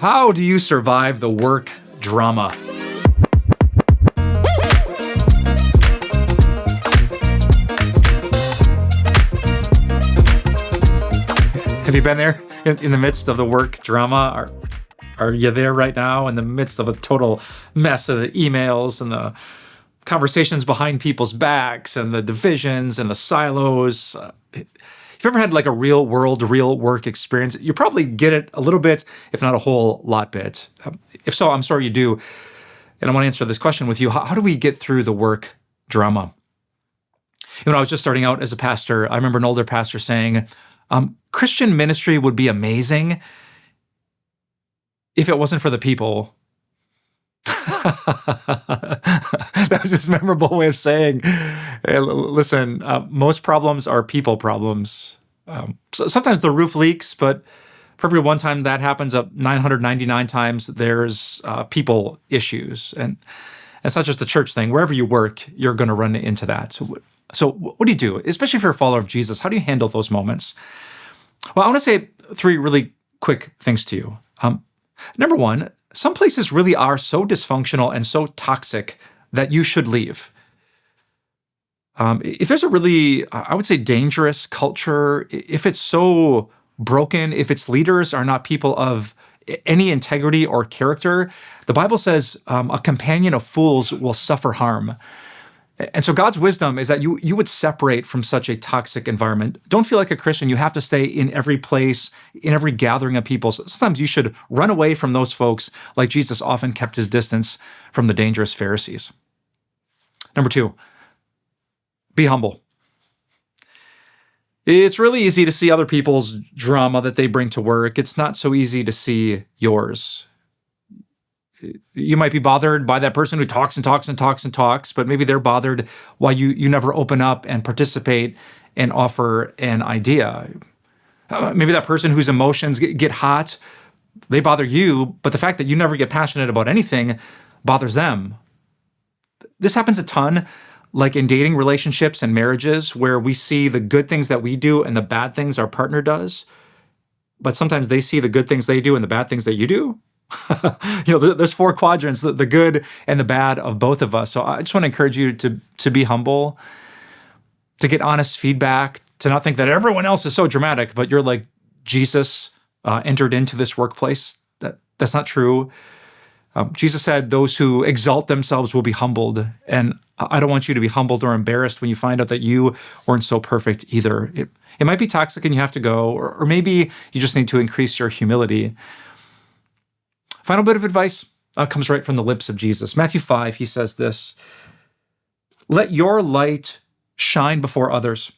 How do you survive the work drama? Have you been there in the midst of the work drama? Are you there right now in the midst of a total mess of the emails and the conversations behind people's backs and the divisions and the silos? If you ever had like a real work experience, you probably get it a little bit, if not a whole lot bit. If so, I'm sorry you do. And I want to answer this question with you. How do we get through the work drama? When I was just starting out as a pastor, I remember an older pastor saying, Christian ministry would be amazing if it wasn't for the people. That was his memorable way of saying, hey, listen, most problems are people problems. So sometimes the roof leaks, but for every one time that happens, 999 times there's people issues. And it's not just a church thing. Wherever you work, you're going to run into that. So what do you do? Especially if you're a follower of Jesus, how do you handle those moments? Well, I want to say 3 really quick things to you. Number 1, some places really are so dysfunctional and so toxic that you should leave. If there's a really, I would say, dangerous culture, if it's so broken, if its leaders are not people of any integrity or character, the Bible says a companion of fools will suffer harm. And so God's wisdom is that you would separate from such a toxic environment. Don't feel like a Christian. You have to stay in every place, in every gathering of people. Sometimes you should run away from those folks like Jesus often kept his distance from the dangerous Pharisees. Number 2, be humble. It's really easy to see other people's drama that they bring to work. It's not so easy to see yours. You might be bothered by that person who talks and talks and talks and talks, but maybe they're bothered why you never open up and participate and offer an idea. Maybe that person whose emotions get hot, they bother you, but the fact that you never get passionate about anything bothers them. This happens a ton, like in dating relationships and marriages, where we see the good things that we do and the bad things our partner does, but sometimes they see the good things they do and the bad things that you do. There's 4 quadrants, the good and the bad of both of us. So I just want to encourage you to be humble, to get honest feedback, to not think that everyone else is so dramatic, but you're like Jesus entered into this workplace. That's not true. Jesus said those who exalt themselves will be humbled. And I don't want you to be humbled or embarrassed when you find out that you weren't so perfect either. It might be toxic and you have to go, or maybe you just need to increase your humility. Final bit of advice comes right from the lips of Jesus. Matthew 5, he says this, "Let your light shine before others,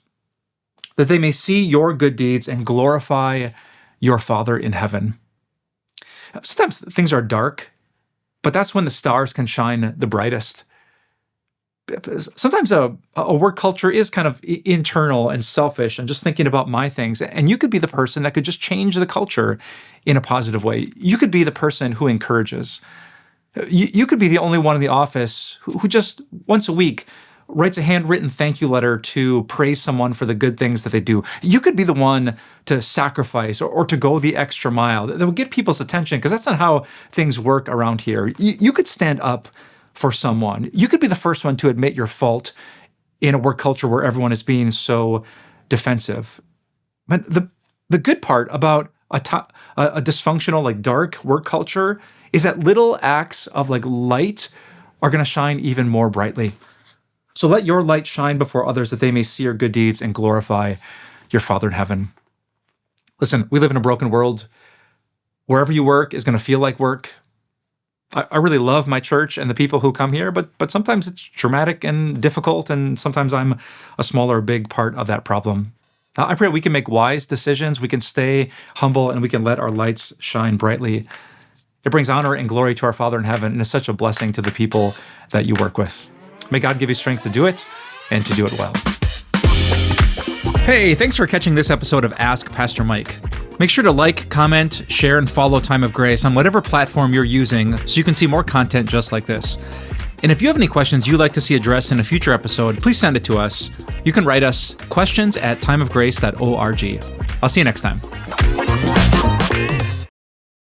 that they may see your good deeds and glorify your Father in heaven." Sometimes things are dark, but that's when the stars can shine the brightest. Sometimes a work culture is kind of internal and selfish and just thinking about my things. And you could be the person that could just change the culture in a positive way. You could be the person who encourages. You could be the only one in the office who just once a week writes a handwritten thank you letter to praise someone for the good things that they do. You could be the one to sacrifice or to go the extra mile that will get people's attention, because that's not how things work around here. You could stand up for someone. You could be the first one to admit your fault in a work culture where everyone is being so defensive. But the good part about a dysfunctional, like dark work culture is that little acts of like light are going to shine even more brightly. So let your light shine before others that they may see your good deeds and glorify your Father in heaven. Listen, we live in a broken world. Wherever you work is going to feel like work. I really love my church and the people who come here, but sometimes it's dramatic and difficult, and sometimes I'm a small or big part of that problem. I pray we can make wise decisions, we can stay humble, and we can let our lights shine brightly. It brings honor and glory to our Father in heaven, and is such a blessing to the people that you work with. May God give you strength to do it and to do it well. Hey, thanks for catching this episode of Ask Pastor Mike. Make sure to like, comment, share, and follow Time of Grace on whatever platform you're using so you can see more content just like this. And if you have any questions you'd like to see addressed in a future episode, please send it to us. You can write us questions@timeofgrace.org. I'll see you next time.